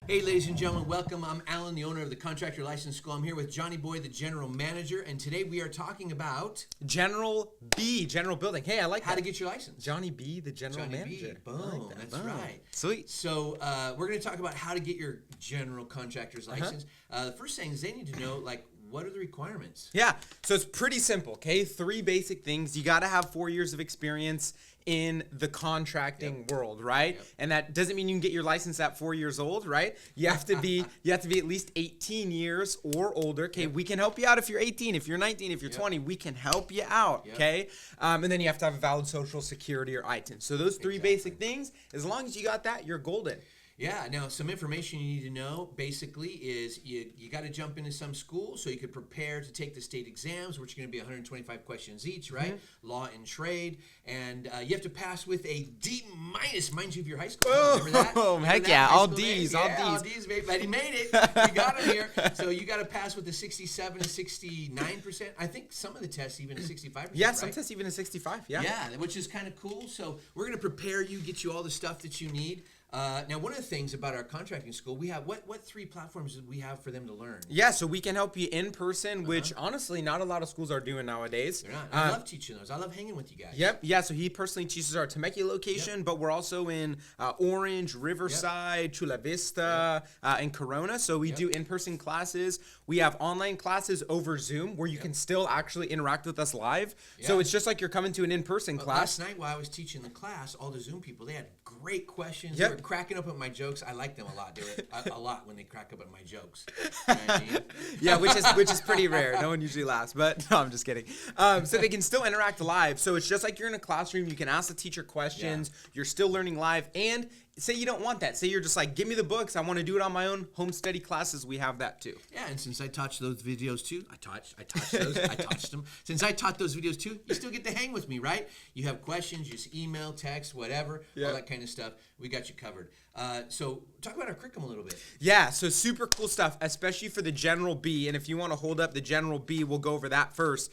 Hey, ladies and gentlemen, welcome. I'm Alan, the owner of the Contractor License School. I'm here with Johnny Boy, the general manager, and today we are talking about General B, general building. Hey, I like how that. to get your license. Johnny B, the general Johnny manager. B. Boom, that's right. Sweet. So we're going to talk about how to get your general contractor's license. The first thing is they need to know, what are the requirements? Yeah, so it's pretty simple, okay? 3 basic things. You got to have 4 years of experience in the contracting world, right? Yep. And that doesn't mean you can get your license at 4 years old, right? You have to be at least 18 years or older. Okay, we can help you out if you're 18, if you're 19, if you're 20, we can help you out, okay? And then you have to have a valid social security or ITIN. So those 3 basic things, as long as you got that, you're golden. Yeah, now some information you need to know basically is you got to jump into some school so you could prepare to take the state exams, which are going to be 125 questions each, right? Law and trade. And you have to pass with a D minus, mind you, of your high school. Remember that? Remember heck that? yeah, High all school D's, days? all Yeah, D's. D's, baby. But he made it. You got him here. So you got to pass with a 67 to 69%. I think some of the tests even a 65%, Yeah, right? some tests even a 65, yeah. Yeah, which is kind of cool. So we're going to prepare you, get you all the stuff that you need. Now, one of the things about our contracting school, we have, what 3 platforms do we have for them to learn? Yeah, so we can help you in person, which honestly not a lot of schools are doing nowadays. They're not. I love teaching those. I love hanging with you guys. Yep. Yeah. So he personally teaches our Temecula location, but we're also in Orange, Riverside, Chula Vista, and Corona. So we do in-person classes. We have online classes over Zoom where you can still actually interact with us live. So it's just like you're coming to an in-person class. Last night while I was teaching the class, all the Zoom people, they had great questions. They were cracking up at my jokes. I like them a lot. They were a lot when they crack up at my jokes. You know what I mean? Yeah, which is pretty rare. No one usually laughs, but no, I'm just kidding. So they can still interact live. So it's just like you're in a classroom. You can ask the teacher questions. You're still learning live. And say you don't want that. Say you're just like, give me the books. I want to do it on my own. Home study classes, we have that too. Yeah, and since I taught those videos too, I taught them. Since I taught those videos too, you still get to hang with me, right? You have questions, you just email, text, whatever, all that kind of stuff. We got you covered. So talk about our curriculum a little bit. Yeah, so super cool stuff, especially for the General B. And if you want to hold up the General B, we'll go over that first.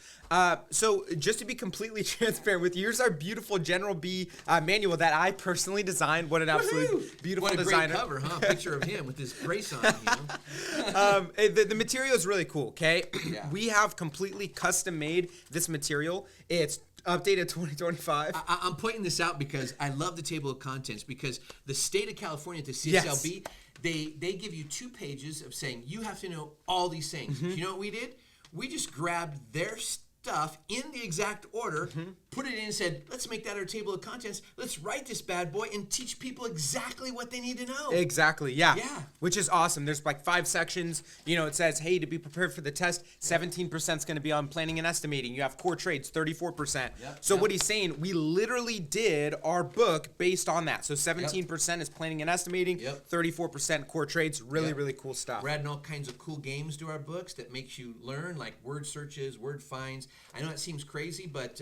So just to be completely transparent with you, here's our beautiful General B manual that I personally designed. What an absolute beautiful designer. What a great cover, huh? Picture of him with his brace on. You know? The material is really cool, okay? We have completely custom made this material. It's updated 2025. I'm pointing this out because I love the table of contents because the state of California, the CSLB, they give you 2 pages of saying you have to know all these things. You know what we did? We just grabbed their stuff in the exact order, put it in and said, let's make that our table of contents. Let's write this bad boy and teach people exactly what they need to know. Exactly, yeah. Which is awesome. There's like 5 sections. You know, it says, hey, to be prepared for the test, 17% is going to be on planning and estimating. You have core trades, 34%. So what he's saying, we literally did our book based on that. So 17% is planning and estimating, 34% core trades. Really, really cool stuff. We're adding all kinds of cool games to our books that makes you learn, like word searches, word finds. I know that seems crazy, but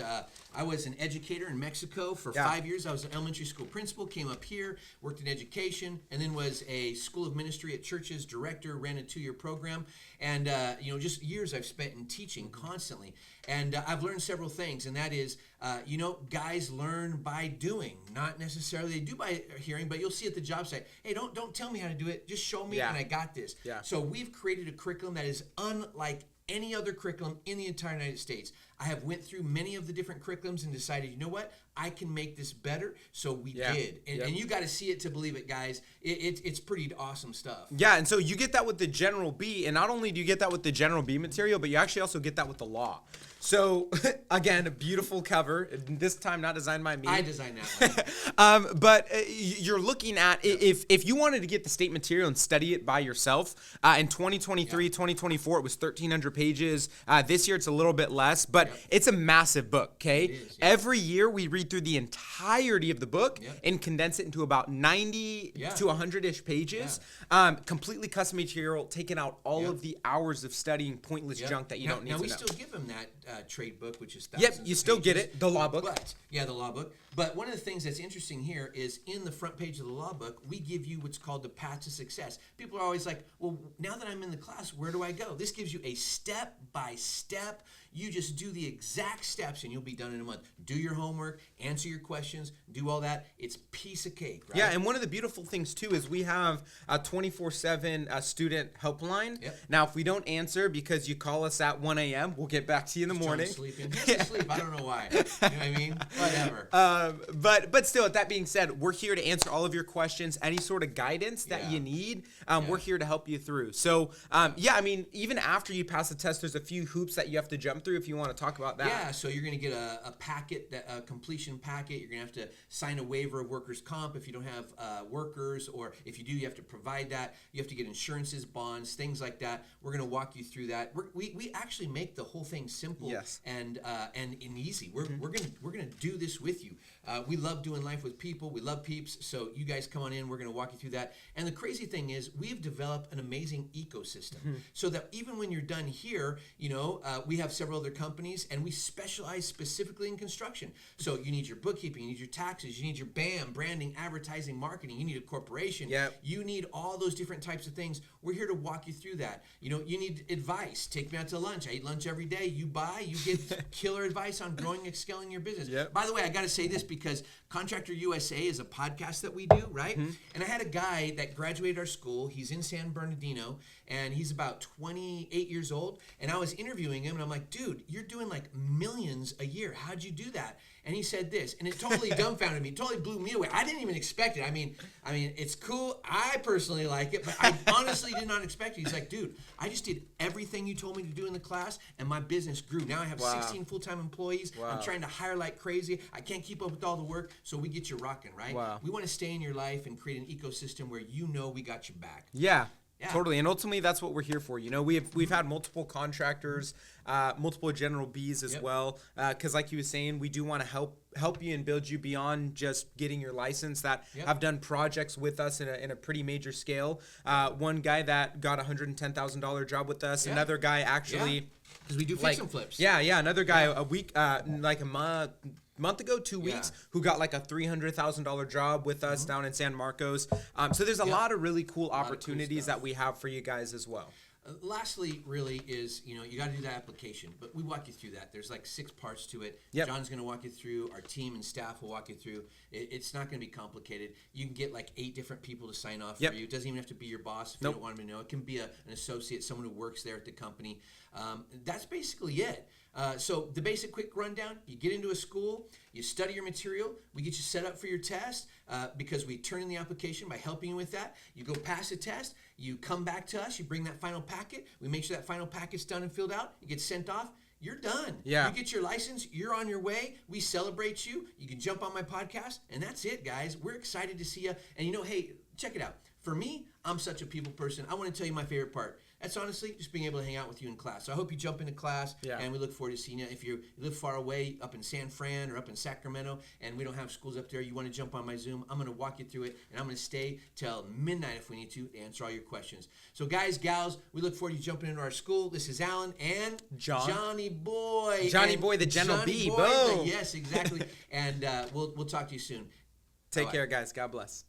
I was an educator in Mexico for 5 years. I was an elementary school principal, came up here, worked in education, and then was a school of ministry at churches director, ran a 2-year program. And, just years I've spent in teaching constantly. And I've learned several things, and that is, guys learn by doing, not necessarily they do by hearing, but you'll see at the job site, hey, don't tell me how to do it, just show me and I got this. So we've created a curriculum that is unlike any other curriculum in the entire United States. I have went through many of the different curriculums and decided, you know what, I can make this better. So we did. And you got to see it to believe it, guys. It's pretty awesome stuff. Yeah, and so you get that with the General B, and not only do you get that with the General B material, but you actually also get that with the law. So, again, a beautiful cover. This time not designed by me. I designed that one. But you're looking at, if you wanted to get the state material and study it by yourself, in 2023, 2024, it was 1,300 pages. This year it's a little bit less, but it's a massive book, okay? It is, Every year we read through the entirety of the book and condense it into about 90 to 100-ish pages. Completely custom material, taking out all of the hours of studying pointless junk that you don't need to know. Now, we still give them that trade book, which is Yep, thousands you of still get pages. it, the law book. But, the law book. But one of the things that's interesting here is in the front page of the law book, we give you what's called the path to success. People are always like, well, now that I'm in the class, where do I go? This gives you a step-by-step. You just do the exact steps and you'll be done in a month. Do your homework, answer your questions, do all that. It's piece of cake, right? Yeah, and one of the beautiful things too is we have a 24/7 student helpline. Yep. Now, if we don't answer because you call us at 1 a.m., we'll get back to you in the morning. Sleeping. He's asleep. I don't know why. You know what I mean? Whatever. But still, that being said, we're here to answer all of your questions, any sort of guidance that you need. We're here to help you through. So, I mean, even after you pass the test, there's a few hoops that you have to jump through if you want to talk about that. Yeah, so you're going to get a packet, a completion packet. You're going to have to sign a waiver of workers' comp if you don't have workers, or if you do, you have to provide that. You have to get insurances, bonds, things like that. We're going to walk you through that. We actually make the whole thing simple and easy. We're gonna do this with you. We love doing life with people. We love peeps. So you guys come on in. We're going to walk you through that. And the crazy thing is, we've developed an amazing ecosystem so that even when you're done here, we have several other companies, and we specialize specifically in construction. So you need your bookkeeping, you need your taxes, you need your BAM, branding, advertising, marketing. You need a corporation. Yep. You need all those different types of things. We're here to walk you through that. You need advice. Take me out to lunch. I eat lunch every day. You get killer advice on growing and scaling your business. Yep. By the way, I got to say this because Contractor USA is a podcast that we do, right? And I had a guy that graduated our school. He's in San Bernardino, and he's about 28 years old. And I was interviewing him, and I'm like, dude, you're doing like millions a year. How'd you do that? And he said this, and it totally dumbfounded me. It totally blew me away. I didn't even expect it. I mean, it's cool. I personally like it, but I honestly did not expect it. He's like, dude, I just did everything you told me to do in the class, and my business grew. Now I have 16 full-time employees. I'm trying to hire like crazy. I can't keep up with all the work, so we get you rocking, right? Wow. We want to stay in your life and create an ecosystem where we got your back. Yeah. Totally, and ultimately that's what we're here for. We've had multiple contractors, multiple general Bs as well, because like you were saying, we do want to help you and build you beyond just getting your license. That have done projects with us in a pretty major scale. One guy that got $110,000 job with us. Another guy actually. Because we do fix and flips. Yeah. Another guy a week, like a month ago, 2 weeks, who got like a $300,000 job with us down in San Marcos. So there's a lot of really cool opportunities that we have for you guys as well. Lastly, really is, you got to do that application, but we walk you through that. There's like 6 parts to it. John's going to walk you through. Our team and staff will walk you through. It's not going to be complicated. You can get like 8 different people to sign off for you. It doesn't even have to be your boss if you don't want them to know. It can be an associate, someone who works there at the company. That's basically it. So the basic quick rundown, you get into a school, you study your material, we get you set up for your test because we turn in the application by helping you with that. You go pass the test, you come back to us, you bring that final packet, we make sure that final packet's done and filled out, it gets sent off, you're done. Yeah. You get your license, you're on your way, we celebrate you, you can jump on my podcast, and that's it, guys. We're excited to see you. And hey, check it out. For me, I'm such a people person. I want to tell you my favorite part. That's honestly just being able to hang out with you in class. So I hope you jump into class, and we look forward to seeing you. If you live far away, up in San Fran or up in Sacramento, and we don't have schools up there, you want to jump on my Zoom, I'm going to walk you through it, and I'm going to stay till midnight if we need to answer all your questions. So guys, gals, we look forward to you jumping into our school. This is Alan and Johnny Boy. Johnny Boy, the General B. Boom. Yes, exactly. And we'll talk to you soon. Take care, guys. God bless.